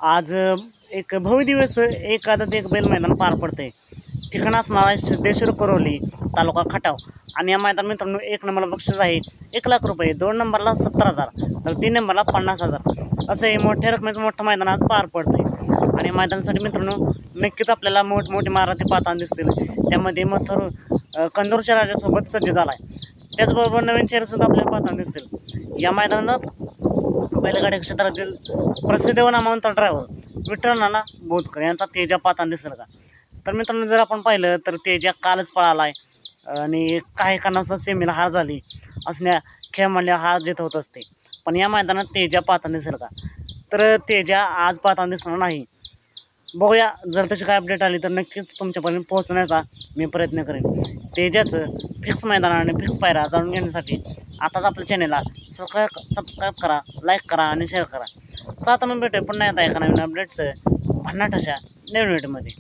आज एक भव्यदिव्य असं एकादत एक बैल मैदान पार पडते. ठिकाण असणार आहे सिद्धेश्वर कोरोली, तालुका खटाव. आणि या मैदान मित्रांनो 1 नंबरला बक्षीस आहे 1,00,000 रुपये, 2 नंबरला 70,000, तर 3 नंबरला 50,000 असं हे मोठ्या रकमेचं मोठं मैदान आज पार पडतंय. आणि मैदानासाठी मित्रांनो नक्कीच आपल्याला मोठमोठे मारुती पाहताना दिसतील. त्यामध्ये मथुर कंदूरच्या राजासोबत सज्ज झाला आहे. त्याचबरोबर नवीन चेहरेसुद्धा आपल्याला पाहताना दिसतील. या मैदानात बैलगाडी क्षेत्रातील प्रसिद्ध व नामवंत ड्रायव्हर विठ्ठल नाना बोधकर यांचा तेजा पाहताना दिसेल का? तर मित्रांनो जर आपण पाहिलं तर तेजा कालच पळाला आहे आणि काही कारणास्तव सेमीला हार झाली असण्या खेळ म्हणल्या हार जीत होत असते. पण या मैदानात तेजा पाहताना दिसेल का? तर तेजा आज पाहताना दिसणार नाही. बघूया, जर तशी काय अपडेट आली तर नक्कीच तुमच्यापर्यंत पोहोचण्याचा मी प्रयत्न करेन. तेजाचं फिक्स मैदान आणि फिक्स पायरा जाणून घेण्यासाठी आताच आपल्या चॅनेलला सबस्क्राईब करा, लाईक करा आणि शेअर करा. आता मग भेटूया पुन्हा येता एका नवीन अपडेटचं भन्नाट अशा नवीन व्हिडिओमध्ये.